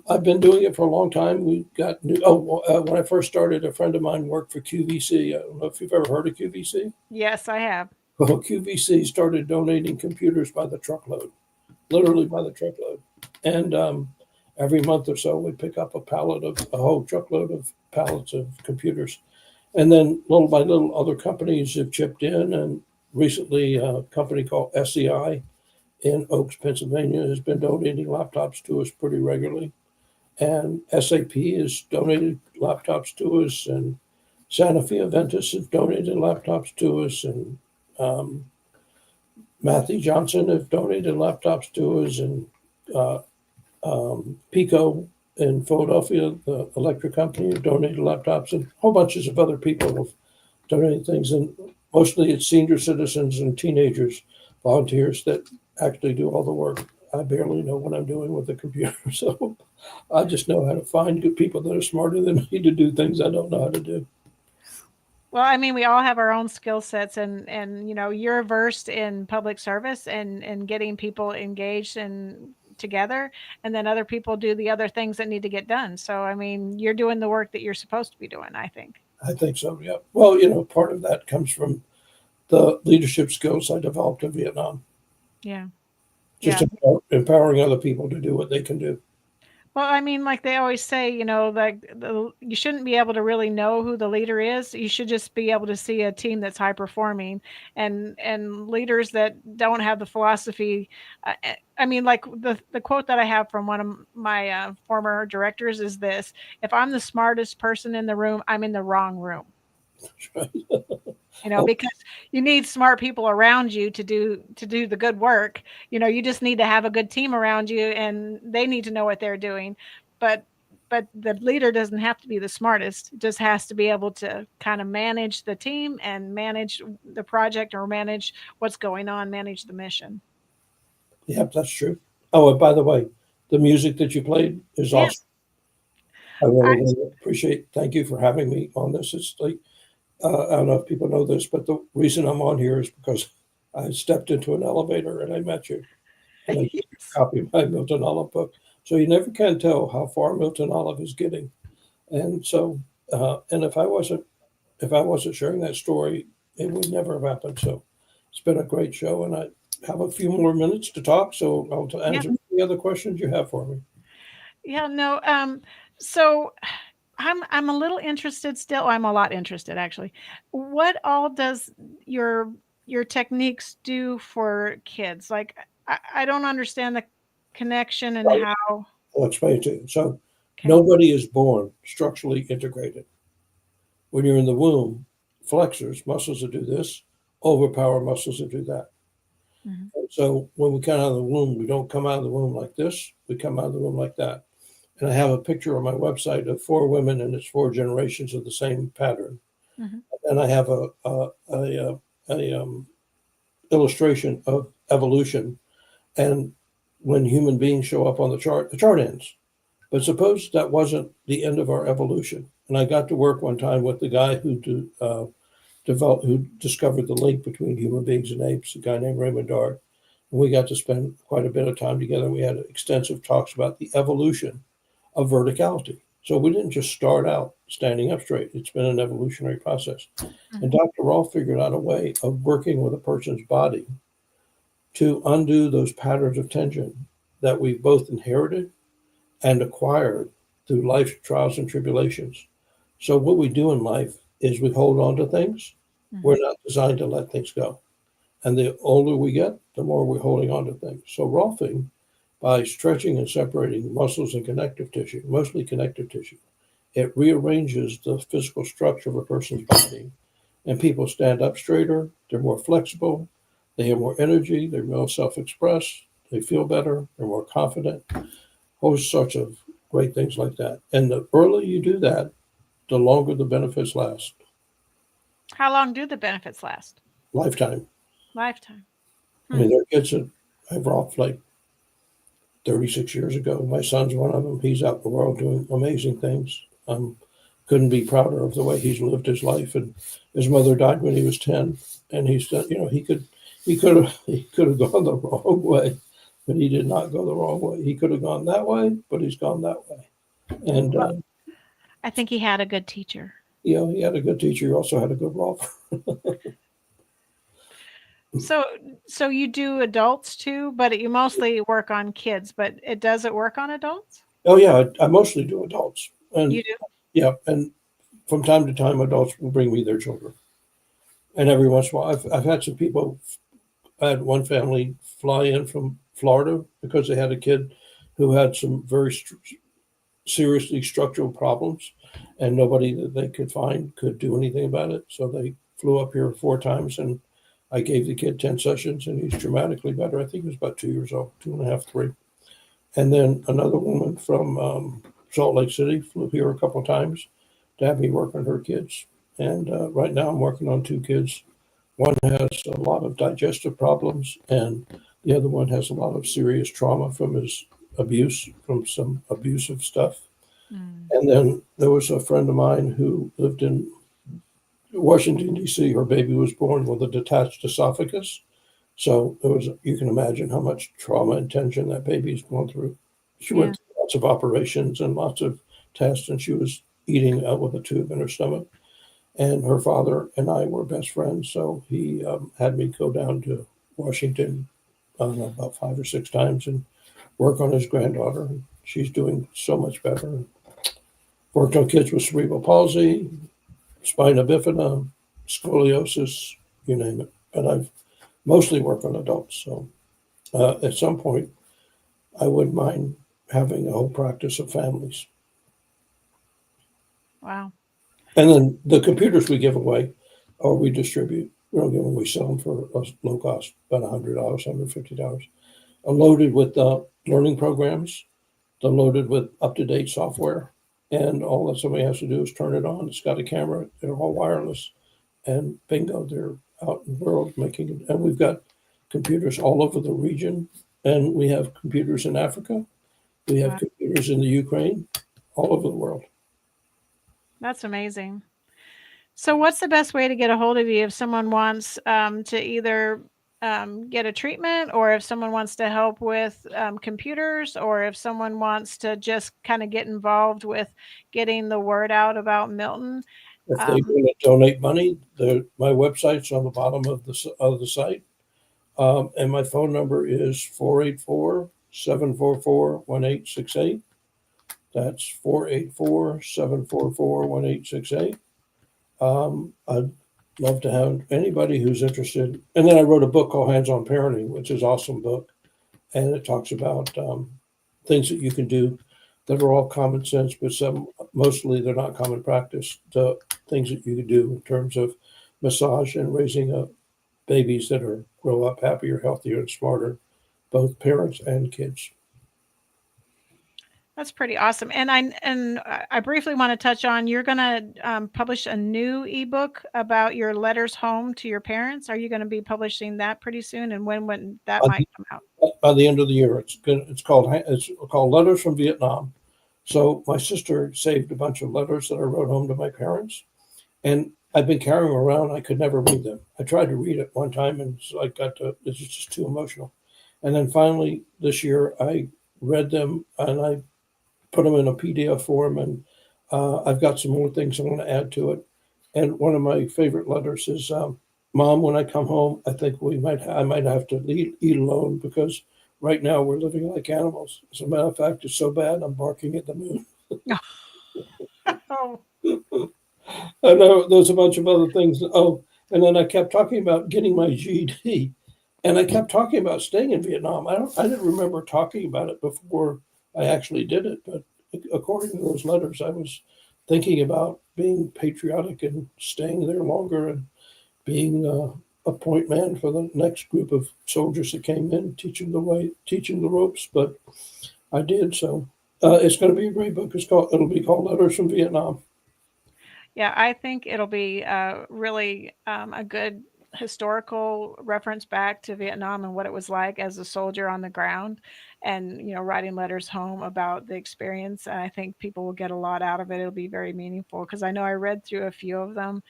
I've been doing it for a long time. We got new. When I first started, a friend of mine worked for QVC. I don't know if you've ever heard of QVC. Yes, I have. Well, QVC started donating computers by the truckload, literally by the truckload. And every month or so, we pick up a whole truckload of pallets of computers. And then little by little, other companies have chipped in. And recently, a company called SEI in Oaks, Pennsylvania, has been donating laptops to us pretty regularly. And SAP has donated laptops to us, and Sanofi Aventis have donated laptops to us, and Matthew Johnson have donated laptops to us, and uh, Pico in Philadelphia, the electric company, have donated laptops, and whole bunches of other people have donated things. And mostly it's senior citizens and teenagers, volunteers that actually do all the work. I barely know what I'm doing with the computer, so I just know how to find good people that are smarter than me to do things I don't know how to do. Well, I mean, we all have our own skill sets and you're versed in public service and getting people engaged and together, and then other people do the other things that need to get done. So, I mean, you're doing the work that you're supposed to be doing, I think. I think so, yeah. Well, part of that comes from the leadership skills I developed in Vietnam, Yeah. just Yeah. empowering other people to do what they can do. Well, I mean, like they always say, you shouldn't be able to really know who the leader is. You should just be able to see a team that's high performing, and leaders that don't have the philosophy. I mean, like the quote that I have from one of my former directors is this: "If I'm the smartest person in the room, I'm in the wrong room." Because you need smart people around you to do the good work. You just need to have a good team around you, and they need to know what they're doing. But the leader doesn't have to be the smartest. It just has to be able to kind of manage the team and manage the project or manage what's going on, manage the mission. Yep, that's true. Oh, and by the way, the music that you played is Yeah. awesome. I really appreciate. Thank you for having me on this. It's like I don't know if people know this, but the reason I'm on here is because I stepped into an elevator and I met you, and I gave you a copy of my Milton Olive book. So you never can tell how far Milton Olive is getting. And so, and if I wasn't sharing that story, it would never have happened. So it's been a great show, and I have a few more minutes to talk. So I'll answer any other questions you have for me. Yeah, no. So I'm a little interested still. I'm a lot interested actually. What all does your techniques do for kids? Like I don't understand the connection and Right. how. I'll explain it to you. So Okay. nobody is born structurally integrated. When you're in the womb, flexors, muscles that do this, overpower muscles that do that. Mhm. And so when we come out of the womb, we don't come out of the womb like this. We come out of the womb like that. And I have a picture on my website of 4 women, and it's 4 generations of the same pattern. Mhm. And I have a illustration of evolution. And when human beings show up on the chart ends. But suppose that wasn't the end of our evolution. And I got to work one time with the guy who discovered the link between human beings and apes, a guy named Raymond Dart. And we got to spend quite a bit of time together. We had extensive talks about the evolution of verticality. So we didn't just start out standing up straight. It's been an evolutionary process. And Dr. Rolf figured out a way of working with a person's body to undo those patterns of tension that we both inherited and acquired through life's trials and tribulations. So what we do in life is we hold on to things. We're not designed to let things go. And the older we get, the more we're holding on to things. So Rolfing, by stretching and separating muscles and connective tissue, mostly connective tissue, it rearranges the physical structure of a person's body. And people stand up straighter, they're more flexible, they have more energy, they're more self-expressed, they feel better, they're more confident, all sorts of great things like that. And the earlier you do that, the longer the benefits last. How long do the benefits last? Lifetime. Lifetime. I mean, there are kids that I've rocked like 36 years ago. My son's one of them. He's out in the world doing amazing things. Couldn't be prouder of the way he's lived his life. And his mother died when he was 10. And he said, he could have gone the wrong way, but he did not go the wrong way. He could have gone that way, but he's gone that way. And I think he had a good teacher. he had a good teacher. He also had a good Rolf. So you do adults too, but you mostly work on kids, but does it work on adults? Oh yeah, I mostly do adults. And You do? yeah, and from time to time, adults will bring me their children. And every once in a while, I've had some people. I had one family fly in from Florida because they had a kid who had some very seriously structural problems, and nobody that they could find could do anything about it. So they flew up here 4 times, and I gave the kid 10 sessions, and he's dramatically better. I think he was about 2 years old, 2.5, 3. And then another woman from Salt Lake City flew here a couple of times to have me work on her kids. And right now I'm working on 2 kids. One has a lot of digestive problems, and the other one has a lot of serious trauma from his abuse, from some abusive stuff. And then there was a friend of mine who lived in Washington, D.C. Her baby was born with a detached esophagus. So you can imagine how much trauma and tension that baby's gone through. She went through lots of operations and lots of tests, and she was eating out with a tube in her stomach. And her father and I were best friends, so he had me go down to Washington about 5 or 6 times and work on his granddaughter. She's doing so much better. Worked on kids with cerebral palsy, spina bifida, scoliosis, you name it. But I've mostly worked on adults. So at some point, I wouldn't mind having a whole practice of families. Wow. And then the computers we give away or we distribute, we don't give them, we sell them for low cost, about $100, $150. Loaded with learning programs. They're loaded with up-to-date software. And all that somebody has to do is turn it on. It's got a camera. They're all wireless. And bingo, they're out in the world making it. And we've got computers all over the region. And we have computers in Africa. We have computers in the Ukraine, all over the world. That's amazing. So what's the best way to get a hold of you if someone wants to either get a treatment, or if someone wants to help with computers, or if someone wants to just kind of get involved with getting the word out about Milton? If they want to donate money, my website's on the bottom of the site. And my phone number is 484-744-1868. That's 484-744-1868. I'd love to have anybody who's interested. And then I wrote a book called Hands on Parenting, which is an awesome book. And it talks about things that you can do that are all common sense, but mostly they're not common practice. The things that you can do in terms of massage and raising up babies that grow up happier, healthier, and smarter, both parents and kids. That's pretty awesome. And I briefly want to touch on, you're going to publish a new ebook about your letters home to your parents. Are you going to be publishing that pretty soon? And when that might come out? By the end of the year. It's called Letters from Vietnam. So my sister saved a bunch of letters that I wrote home to my parents, and I've been carrying them around. I could never read them. I tried to read it one time, and it's just too emotional. And then finally this year, I read them and I put them in a PDF form, and I've got some more things I want to add to it. And one of my favorite letters is, "Mom, when I come home, I think I might have to eat alone because right now we're living like animals. As a matter of fact, it's so bad I'm barking at the moon." Oh. I know there's a bunch of other things. Oh, and then I kept talking about getting my GED, and I kept talking about staying in Vietnam. I didn't remember talking about it before I actually did it, but according to those letters, I was thinking about being patriotic and staying there longer and being a point man for the next group of soldiers that came in, teaching the ropes. But I did. So it's going to be a great book. It'll be called Letters from Vietnam. Yeah, I think it'll be really a good historical reference back to Vietnam and what it was like as a soldier on the ground, and writing letters home about the experience. And I think people will get a lot out of it. It'll be very meaningful because I know I read through a few of them,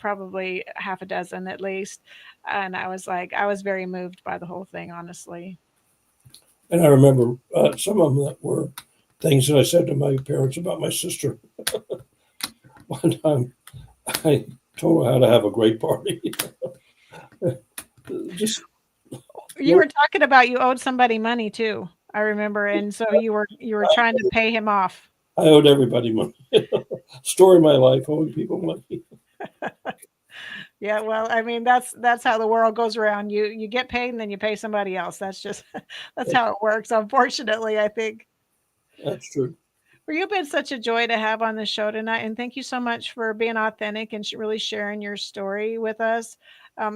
probably half a dozen at least, and I was very moved by the whole thing, honestly. And I remember some of them that were things that I said to my parents about my sister. One time I told her how to have a great party. You were talking about you owed somebody money too, I remember, and so you were trying to pay him off. I owed everybody money. Story of my life, owing people money. Yeah, well, I mean, that's how the world goes around. You get paid and then you pay somebody else. That's how it works, unfortunately, I think. That's true. Well, you've been such a joy to have on the show tonight, and thank you so much for being authentic and really sharing your story with us.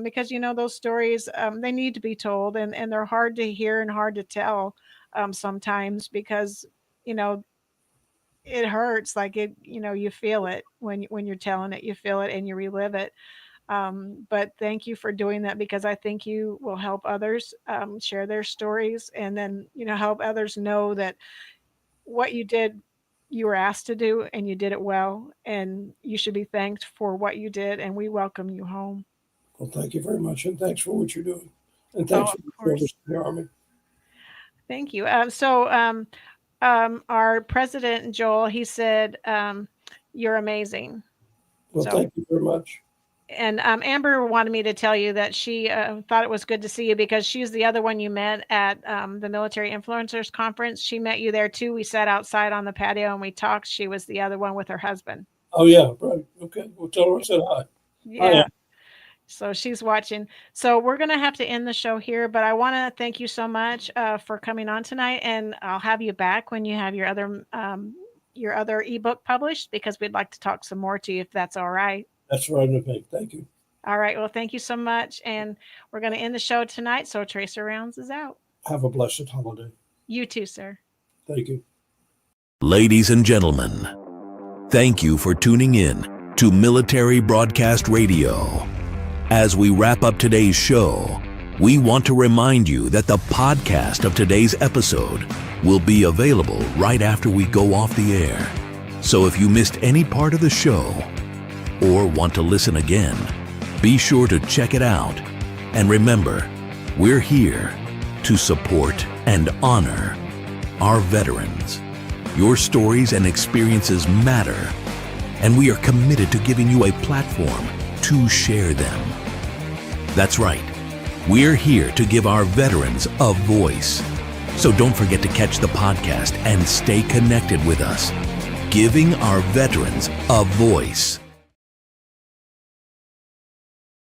Because those stories, they need to be told, and they're hard to hear and hard to tell sometimes because it hurts. Like you feel it when you're telling it. You feel it and you relive it. But thank you for doing that, because I think you will help others share their stories, and then help others know that what you did, you were asked to do, and you did it well, and you should be thanked for what you did, and we welcome you home. Well, thank you very much, and thanks for what you're doing, and thanks for the service to the Army. Thank you. Our president, Joel, he said, you're amazing. Well, thank you very much. And Amber wanted me to tell you that she thought it was good to see you, because she's the other one you met at the Military Influencers Conference. She met you there too. We sat outside on the patio and we talked. She was the other one with her husband. Oh, yeah, right. Okay. Well, tell her I said hi. Yeah. Hi. So she's watching. So we're going to have to end the show here, but I want to thank you so much for coming on tonight, and I'll have you back when you have your other ebook published, because we'd like to talk some more to you, if that's all right. That's right with me. Thank you. All right. Well, thank you so much. And we're going to end the show tonight. So Tracer Rounds is out. Have a blessed holiday. You too, sir. Thank you. Ladies and gentlemen, thank you for tuning in to Military Broadcast Radio. As we wrap up today's show, we want to remind you that the podcast of today's episode will be available right after we go off the air. So if you missed any part of the show or want to listen again, be sure to check it out. And remember, we're here to support and honor our veterans. Your stories and experiences matter, and we are committed to giving you a platform to share them. That's right, we're here to give our veterans a voice. So don't forget to catch the podcast and stay connected with us, giving our veterans a voice.